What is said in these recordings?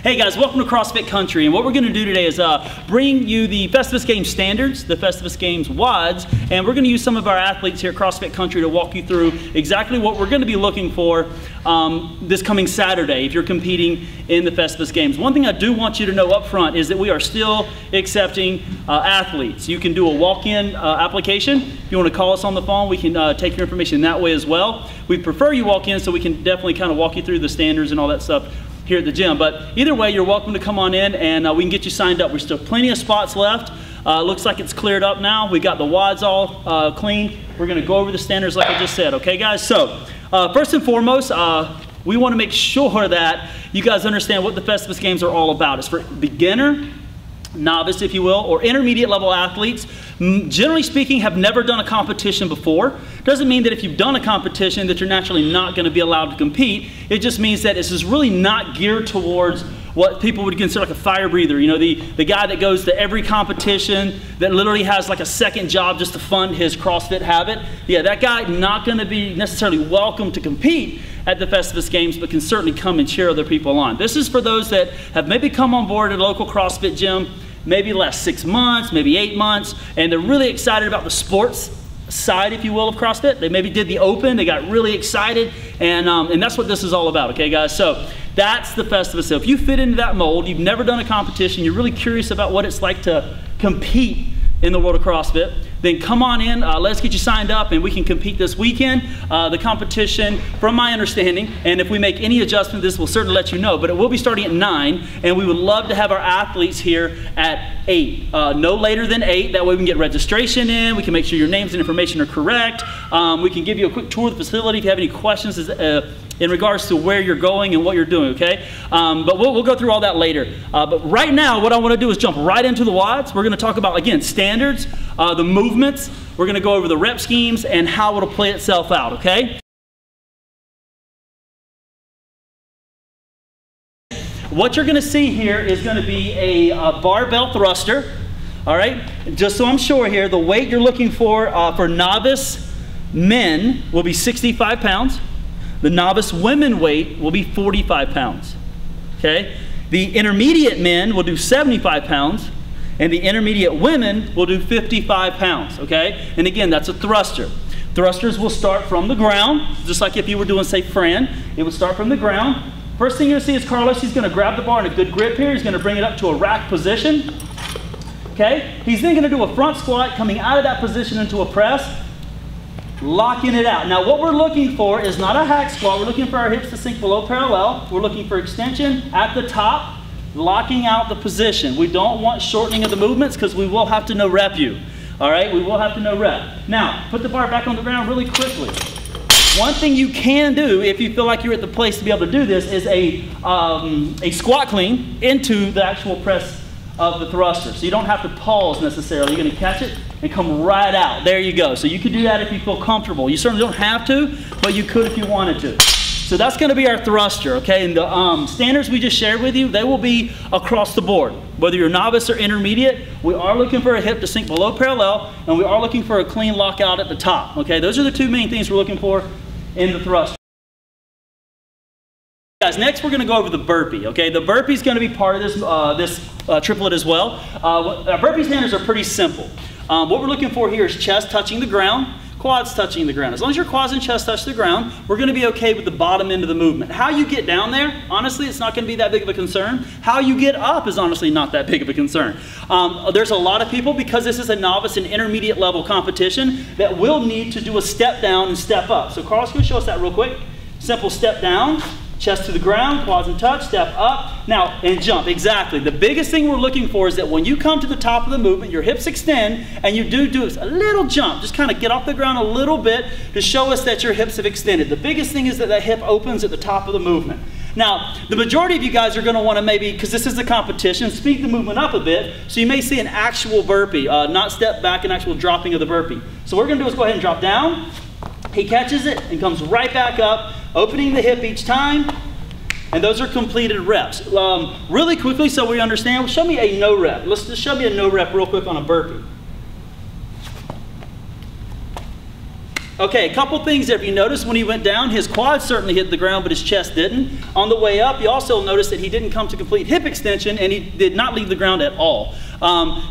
Hey guys, welcome to CrossFit Country, and what we're going to do today is bring you the Festivus Games standards, the Festivus Games WODs, and we're going to use some of our athletes here at CrossFit Country to walk you through exactly what we're going to be looking for this coming Saturday if you're competing in the Festivus Games. One thing I do want you to know up front is that we are still accepting athletes. You can do a walk-in application. If you want to call us on the phone, we can take your information that way as well. We prefer you walk in so we can definitely kind of walk you through the standards and all that stuff here at the gym. But either way, you're welcome to come on in and we can get you signed up. There's still plenty of spots left. Looks like it's cleared up now. We got the WODs all clean. We're going to go over the standards like I just said. Okay, guys? So first and foremost, we want to make sure that you guys understand what the Festivus Games are all about. It's for beginner, novice, if you will, or intermediate level athletes. Generally speaking, have never done a competition before. Doesn't mean that if you've done a competition that you're naturally not going to be allowed to compete. It just means that this is really not geared towards what people would consider like a fire breather. You know, the guy that goes to every competition that literally has like a second job just to fund his CrossFit habit. Yeah, that guy not going to be necessarily welcome to compete at the Festivus Games, but can certainly come and cheer other people on. This is for those that have maybe come on board at a local CrossFit gym, maybe last 6 months, maybe 8 months, and they're really excited about the sports side, if you will, of CrossFit. They maybe did the open, they got really excited, and that's what this is all about, okay guys? So that's the Festivus. So if you fit into that mold, you've never done a competition, you're really curious about what it's like to compete in the world of CrossFit, then come on in, let's get you signed up and we can compete this weekend. The competition, from my understanding, and if we make any adjustment, this will certainly let you know, but it will be starting at 9, and we would love to have our athletes here at 8. No later than 8, that way we can get registration in, we can make sure your names and information are correct. We can give you a quick tour of the facility if you have any questions in regards to where you're going and what you're doing, okay? But we'll go through all that later. But right now, what I want to do is jump right into the WODs. We're going to talk about, again, standards, the movements. We're going to go over the rep schemes and how it'll play itself out, okay? What you're going to see here is going to be a barbell thruster, all right? Just so I'm sure here, the weight you're looking for novice men will be 65 pounds. The novice women weight will be 45 pounds, okay? The intermediate men will do 75 pounds, and the intermediate women will do 55 pounds, okay? And again, that's a thruster. Thrusters will start from the ground, just like if you were doing, say, Fran. It would start from the ground. First thing you're gonna see is Carlos, he's gonna grab the bar in a good grip here. He's gonna bring it up to a rack position, okay? He's then gonna do a front squat, coming out of that position into a press, locking it out. Now what we're looking for is not a hack squat. We're looking for our hips to sink below parallel. We're looking for extension at the top, locking out the position. We don't want shortening of the movements because we will have to no-rep you. All right, we will have to no-rep. Now, put the bar back on the ground really quickly. One thing you can do if you feel like you're at the place to be able to do this is a squat clean into the actual press of the thruster. So you don't have to pause necessarily. You're going to catch it and come right out. There you go. So you could do that if you feel comfortable. You certainly don't have to, but you could if you wanted to. So that's going to be our thruster, okay? And the standards we just shared with you, they will be across the board. Whether you're novice or intermediate, we are looking for a hip to sink below parallel, and we are looking for a clean lockout at the top, okay? Those are the two main things we're looking for in the thruster. Guys, next we're going to go over the burpee, okay? The burpee is going to be part of this triplet as well. Our burpee standards are pretty simple. What we're looking for here is chest touching the ground, quads touching the ground. As long as your quads and chest touch the ground, we're going to be okay with the bottom end of the movement. How you get down there, honestly, it's not going to be that big of a concern. How you get up is honestly not that big of a concern. There's a lot of people, because this is a novice and intermediate level competition, that will need to do a step down and step up. So Carl's going to show us that real quick. Simple step down, chest to the ground, quads and touch, step up, now, and jump, exactly. The biggest thing we're looking for is that when you come to the top of the movement, your hips extend, and you do a little jump, just kind of get off the ground a little bit to show us that your hips have extended. The biggest thing is that hip opens at the top of the movement. Now, the majority of you guys are going to want to maybe, because this is a competition, speed the movement up a bit, so you may see an actual burpee, not step back, an actual dropping of the burpee. So what we're going to do is go ahead and drop down. He catches it and comes right back up, opening the hip each time, and those are completed reps. Really quickly, so we understand, show me a no rep. Let's just show me a no rep real quick on a burpee. Okay, a couple things there. If you notice when he went down, his quads certainly hit the ground, but his chest didn't. On the way up, you also notice that he didn't come to complete hip extension, and he did not leave the ground at all.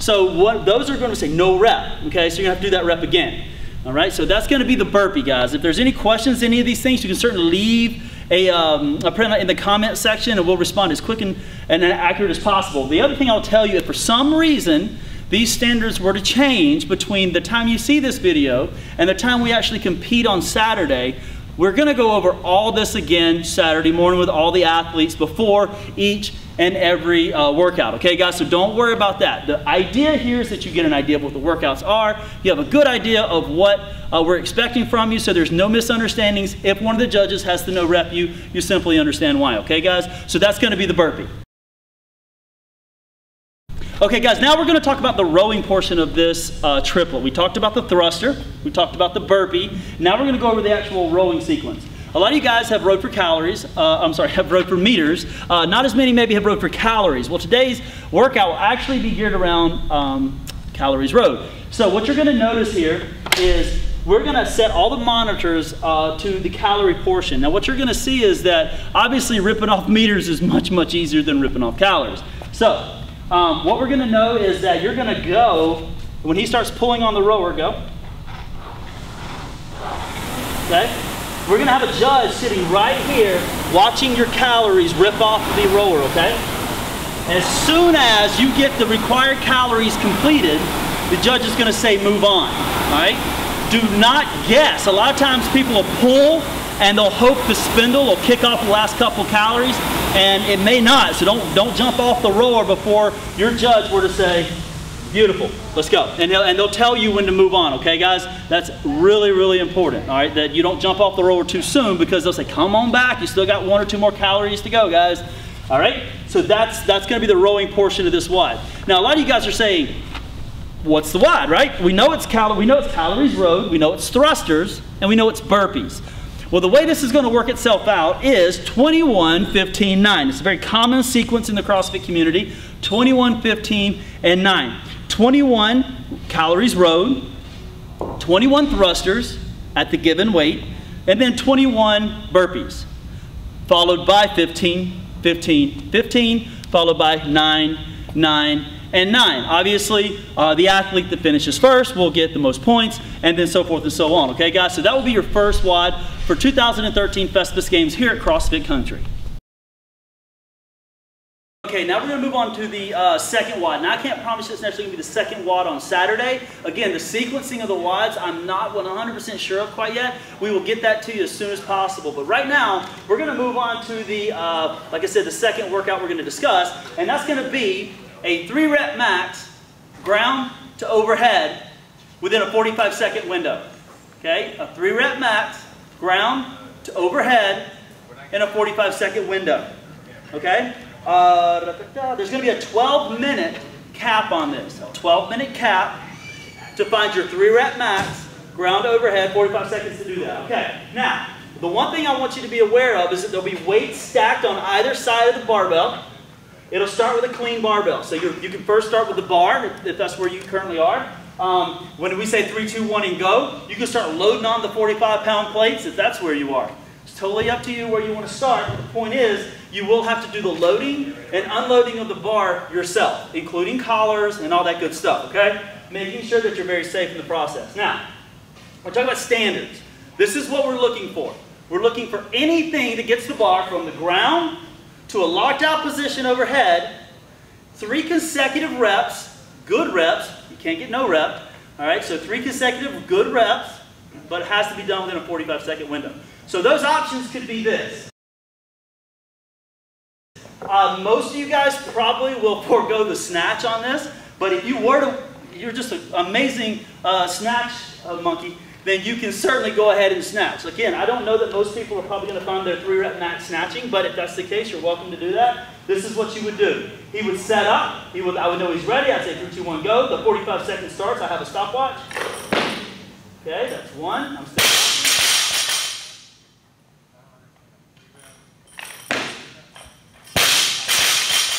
So what those are going to say no rep. Okay, so you're going to have to do that rep again. All right, so that's going to be the burpee, guys. If there's any questions, any of these things, you can certainly leave a printout in the comment section, and we'll respond as quick and accurate as possible. The other thing I'll tell you, if for some reason these standards were to change between the time you see this video and the time we actually compete on Saturday, we're going to go over all this again Saturday morning with all the athletes before each and every workout. Okay, guys, so don't worry about that. The idea here is that you get an idea of what the workouts are. You have a good idea of what we're expecting from you, so there's no misunderstandings. If one of the judges has to no rep you, you simply understand why. Okay, guys? So that's going to be the burpee. Okay, guys, now we're going to talk about the rowing portion of this triplet. We talked about the thruster. We talked about the burpee. Now we're going to go over the actual rowing sequence. A lot of you guys have rowed for calories. Have rowed for meters. Not as many maybe have rowed for calories. Well, today's workout will actually be geared around calories rowed. So what you're going to notice here is we're going to set all the monitors to the calorie portion. Now what you're going to see is that obviously ripping off meters is much, much easier than ripping off calories. So what we're going to know is that you're going to go, when he starts pulling on the rower, go. Okay? We're going to have a judge sitting right here watching your calories rip off the rower, okay? As soon as you get the required calories completed, the judge is going to say move on, all right? Do not guess. A lot of times people will pull and they'll hope the spindle will kick off the last couple calories, and it may not. So don't jump off the rower before your judge were to say, beautiful, let's go. And they'll tell you when to move on, okay, guys? That's really, really important, all right? That you don't jump off the rower too soon, because they'll say, come on back, you still got 1 or 2 more calories to go, guys. All right? So that's going to be the rowing portion of this WOD. Now, a lot of you guys are saying, what's the WOD, right? We know it's calories rowed, we know it's thrusters, and we know it's burpees. Well, the way this is going to work itself out is 21, 15, 9. It's a very common sequence in the CrossFit community. 21, 15, and 9. 21 calories rowed, 21 thrusters at the given weight, and then 21 burpees, followed by 15, 15, 15, followed by 9, 9, and 9. Obviously, the athlete that finishes first will get the most points, and then so forth and so on. Okay, guys? So that will be your first WOD for 2013 Festivus Games here at CrossFit Country. Okay, now we're going to move on to the second WOD. Now, I can't promise you it's necessarily going to be the second WOD on Saturday. Again, the sequencing of the WODs, I'm not 100% sure of quite yet. We will get that to you as soon as possible. But right now, we're going to move on to the, like I said, the second workout we're going to discuss. And that's going to be a 3-rep max, ground to overhead, within a 45-second window. Okay, a 3-rep max, ground to overhead, in a 45-second window. Okay? There's going to be a 12-minute cap on this. A 12-minute cap to find your 3-rep max, ground to overhead, 45 seconds to do that. Okay, now, the one thing I want you to be aware of is that there'll be weights stacked on either side of the barbell. It'll start with a clean barbell. So you can first start with the bar, if that's where you currently are. When we say 3, 2, 1, and go, you can start loading on the 45-pound plates if that's where you are. It's totally up to you where you want to start, but the point is, you will have to do the loading and unloading of the bar yourself, including collars and all that good stuff, okay? Making sure that you're very safe in the process. Now, we're talking about standards. This is what we're looking for. We're looking for anything that gets the bar from the ground to a locked out position overhead, 3 consecutive reps, good reps, you can't get no rep, all right? So 3 consecutive good reps, but it has to be done within a 45-second window. So those options could be this. Most of you guys probably will forego the snatch on this, but if you were to, you're just an amazing snatch monkey, then you can certainly go ahead and snatch. Again, I don't know that most people are probably going to find their 3-rep max snatching, but if that's the case, you're welcome to do that. This is what you would do. He would set up. I would know he's ready. I'd say 3, 2, 1, go. The 45 seconds starts. I have a stopwatch. Okay, that's 1. I'm still.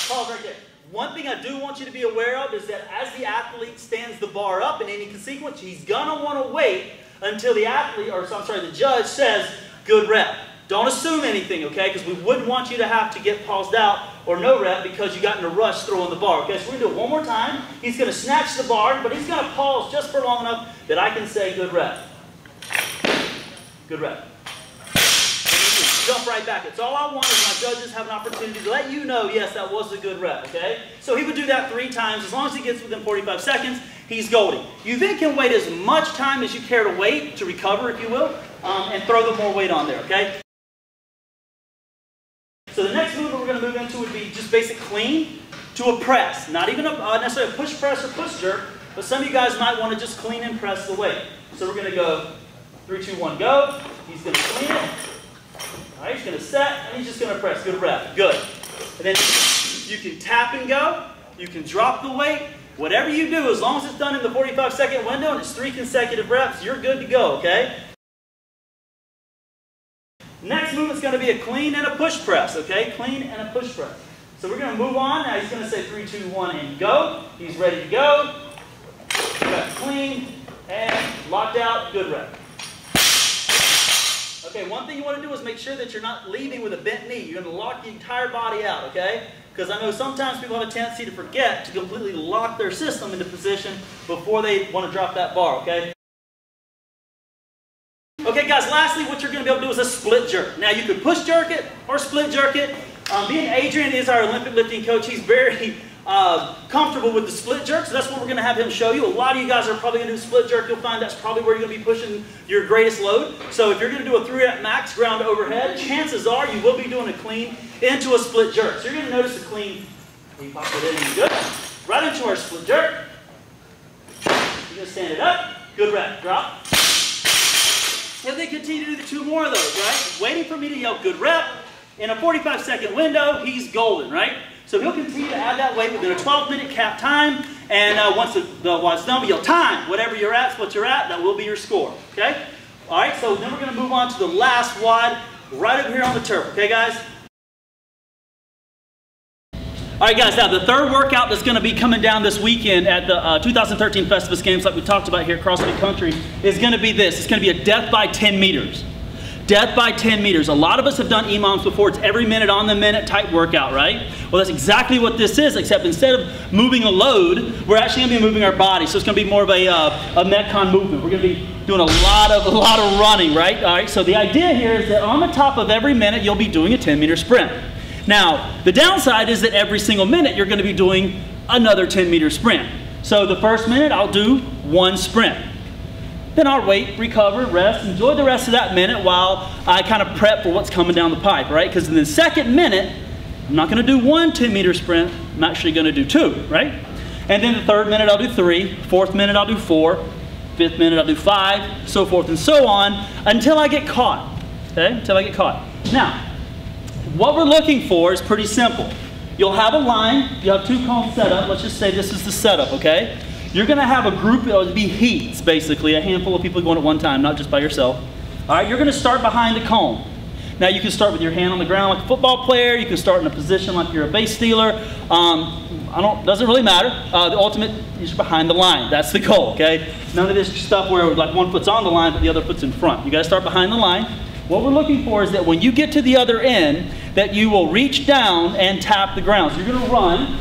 Pause right there. One thing I do want you to be aware of is that as the athlete stands the bar up in any sequence, he's going to want to wait until the athlete, or I'm sorry, the judge says, good rep. Don't assume anything, okay? Because we wouldn't want you to have to get paused out or no rep because you got in a rush throwing the bar. Okay, so we're going to do it one more time. He's going to snatch the bar, but he's going to pause just for long enough that I can say good rep. Good rep. Jump right back. It's all I want is my judges have an opportunity to let you know, yes, that was a good rep, okay? So he would do that 3 times. As long as he gets within 45 seconds, he's golden. You then can wait as much time as you care to wait to recover, if you will, and throw the more weight on there, okay? So the next movement we're going to move into would be just basic clean to a press. Not even necessarily a push press or push jerk, but some of you guys might want to just clean and press the weight. So we're going to go 3, 2, 1, go. He's going to clean it. All right, he's going to set, and he's just going to press. Good rep. Good. And then you can tap and go. You can drop the weight. Whatever you do, as long as it's done in the 45-second window and it's 3 consecutive reps, you're good to go, okay? Next move is going to be a clean and a push press, okay? Clean and a push press. So we're going to move on. Now he's going to say 3, 2, 1, and go. He's ready to go. Clean and locked out. Good rep. Okay, one thing you want to do is make sure that you're not leaving with a bent knee. You're going to lock the entire body out, okay? Because I know sometimes people have a tendency to forget to completely lock their system into position before they want to drop that bar, okay? Okay, guys, lastly, what you're going to be able to do is a split jerk. Now, you could push jerk it or split jerk it. Being Adrian is our Olympic lifting coach, he's very comfortable with the split jerk, so that's what we're going to have him show you. A lot of you guys are probably going to do split jerk. You'll find that's probably where you're going to be pushing your greatest load. So if you're going to do a 3-rep max ground overhead, chances are you will be doing a clean into a split jerk. So you're going to notice the clean. You pop it in, good. Right into our split jerk. You're going to stand it up. Good rep. Drop. And then continue to do 2 more of those, right? Waiting for me to yell good rep. In a 45-second window, he's golden, right? So he'll continue to add that weight within a 12-minute cap time. And once it's done, we yell time. Whatever you're at, what you're at, that will be your score, okay? All right, so then we're going to move on to the last WOD right over here on the turf, okay, guys? All right, guys, now the third workout that's going to be coming down this weekend at the 2013 Festivus Games, like we talked about here at CrossFit Country, is going to be this. It's going to be a death by 10 meters. Death by 10 meters. A lot of us have done EMOMs before. It's every minute on the minute type workout, right? Well, that's exactly what this is, except instead of moving a load, we're actually going to be moving our body. So it's going to be more of a Metcon movement. We're going to be doing a lot of running, right? All right, so the idea here is that on the top of every minute, you'll be doing a 10-meter sprint. Now, the downside is that every single minute, you're going to be doing another 10-meter sprint. So the first minute, I'll do 1 sprint. Then I'll wait, recover, rest, enjoy the rest of that minute while I kind of prep for what's coming down the pipe, right? Because in the second minute, I'm not going to do 1 10-meter sprint. I'm actually going to do 2, right? And then the third minute, I'll do 3. Fourth minute, I'll do 4. Fifth minute, I'll do 5, so forth and so on, until I get caught, okay? Until I get caught. Now, what we're looking for is pretty simple. You'll have a line. You'll have 2 cones set up. Let's just say this is the setup, okay? You're going to have a group, it'll be heats, basically, a handful of people going at one time, not just by yourself. All right, you're going to start behind the cone. Now, you can start with your hand on the ground like a football player. You can start in a position like you're a base stealer. Doesn't really matter. The ultimate is behind the line. That's the goal, okay? None of this stuff where like one foot's on the line, but the other foot's in front. You got to start behind the line. What we're looking for is that when you get to the other end, that you will reach down and tap the ground. So you're going to run.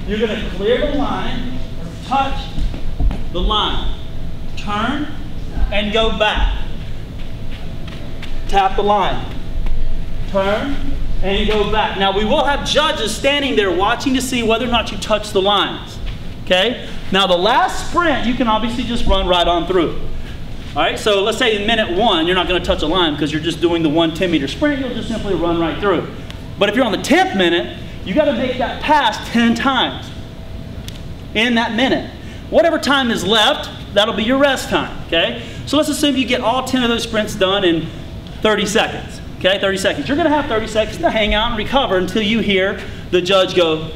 You're going to clear the line. Touch the line, turn, and go back. Tap the line, turn, and go back. Now we will have judges standing there watching to see whether or not you touch the lines, okay? Now the last sprint, you can obviously just run right on through. All right, so let's say in minute 1, you're not going to touch a line because you're just doing the 1 10-meter sprint, you'll just simply run right through. But if you're on the 10th minute, you got to make that pass 10 times. In that minute. Whatever time is left, that'll be your rest time, okay? So let's assume you get all 10 of those sprints done in 30 seconds, okay? 30 seconds. You're going to have 30 seconds to hang out and recover until you hear the judge go.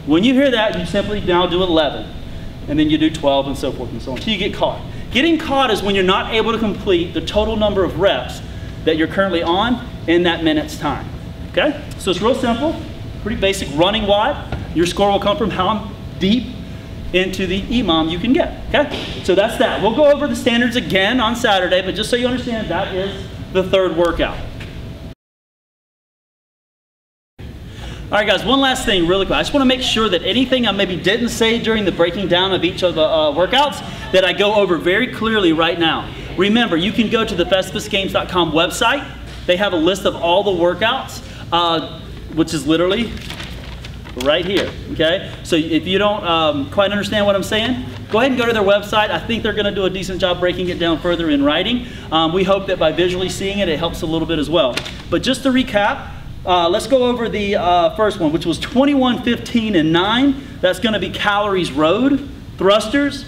When you hear that, you simply now do 11, and then you do 12 and so forth and so on until you get caught. Getting caught is when you're not able to complete the total number of reps that you're currently on in that minute's time, okay? So it's real simple, pretty basic running WOD. Your score will come from how deep into the EMOM you can get, okay? So that's that. We'll go over the standards again on Saturday, but just so you understand, that is the third workout. All right, guys, one last thing really quick. I just want to make sure that anything I maybe didn't say during the breaking down of each of the workouts that I go over very clearly right now. Remember, you can go to the festivusgames.com website. They have a list of all the workouts, which is literally right here, okay? So if you don't quite understand what I'm saying, go ahead and go to their website. I think they're going to do a decent job breaking it down further in writing. We hope that by visually seeing it, it helps a little bit as well. But just to recap, let's go over the first one, which was 21, 15, and 9. That's going to be calories rowed, thrusters,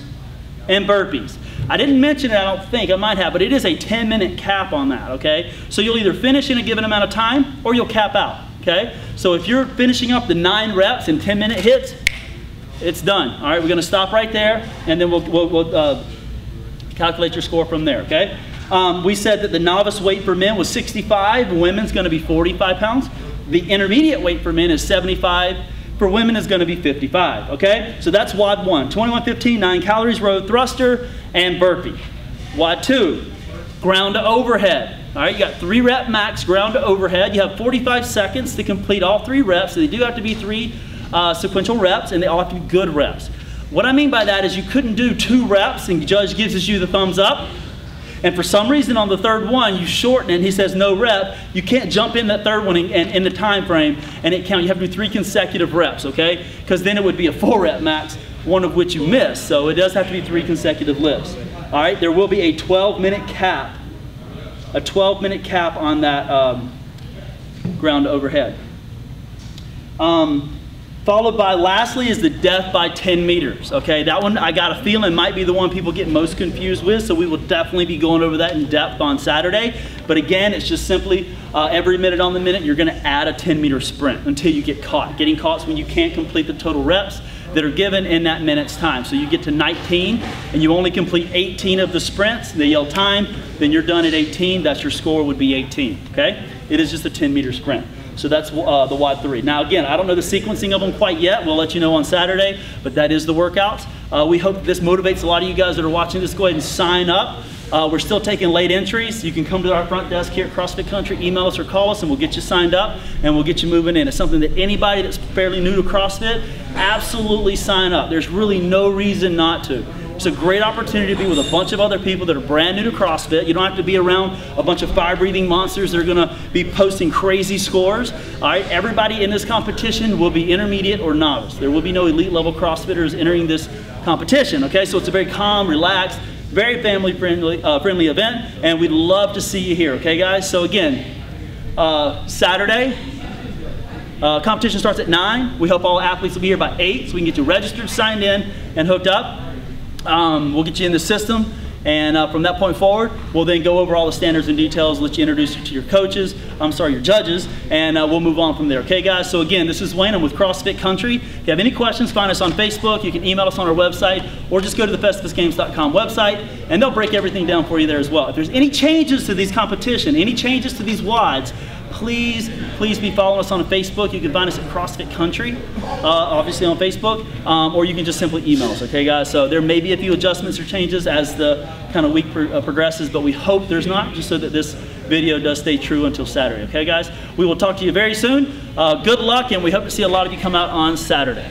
and burpees. I didn't mention it, I don't think, I might have, but it is a 10-minute cap on that, okay? So you'll either finish in a given amount of time or you'll cap out, okay? So if you're finishing up the 9 reps in 10-minute hits, it's done. All right, we're going to stop right there, and then we'll calculate your score from there, okay? We said that the novice weight for men was 65, women's going to be 45 pounds. The intermediate weight for men is 75, for women is going to be 55, okay? So that's WOD 1, 21, 15, 9 calories rowed, thruster, and burpee. WOD 2, ground to overhead. All right, you got 3 rep max ground to overhead. You have 45 seconds to complete all 3 reps. So they do have to be 3 sequential reps, and they all have to be good reps. What I mean by that is you couldn't do 2 reps and the judge gives you the thumbs up, and for some reason on the third one you shorten it and he says no rep. You can't jump in that third one and in the time frame and it count. You have to do 3 consecutive reps, okay? Because then it would be a 4 rep max, one of which you missed. So it does have to be 3 consecutive lifts. All right, there will be a 12-minute cap, on that ground to overhead. Followed by, lastly, is the death by 10 meters. Okay, that one I got a feeling might be the one people get most confused with, so we will definitely be going over that in depth on Saturday. But again, it's just simply every minute on the minute, you're going to add a 10-meter sprint until you get caught. Getting caught is when you can't complete the total reps that are given in that minute's time. So you get to 19 and you only complete 18 of the sprints, they yell time, then you're done at 18, that's your score would be 18, okay? It is just a 10-meter sprint. So that's the WOD 3. Now again, I don't know the sequencing of them quite yet. We'll let you know on Saturday, but that is the workouts. We hope this motivates a lot of you guys that are watching this. Go ahead and sign up. We're still taking late entries. You can come to our front desk here at CrossFit Country, email us or call us, and we'll get you signed up and we'll get you moving in. It's something that anybody that's fairly new to CrossFit, absolutely sign up. There's really no reason not to. It's a great opportunity to be with a bunch of other people that are brand new to CrossFit. You don't have to be around a bunch of fire-breathing monsters that are going to be posting crazy scores. All right, everybody in this competition will be intermediate or novice. There will be no elite level CrossFitters entering this competition. Okay, so it's a very calm, relaxed, very family-friendly event, and we'd love to see you here. Okay, guys. So again, Saturday. Competition starts at 9. We hope all athletes will be here by 8 so we can get you registered, signed in, and hooked up. We'll get you in the system, and from that point forward, we'll then go over all the standards and details, let you introduce you to your coaches, your judges, and we'll move on from there. Okay, guys? So again, this is Wayne. I'm with CrossFit Country. If you have any questions, find us on Facebook. You can email us on our website, or just go to the festivusgames.com website, and they'll break everything down for you there as well. If there's any changes to these competition, any changes to these WODs, please be following us on Facebook. You can find us at CrossFit Country, obviously on Facebook, or you can just simply email us, okay, guys? So there may be a few adjustments or changes as the kind of week progresses, but we hope there's not, just so that this video does stay true until Saturday, okay, guys? We will talk to you very soon. Good luck, and we hope to see a lot of you come out on Saturday.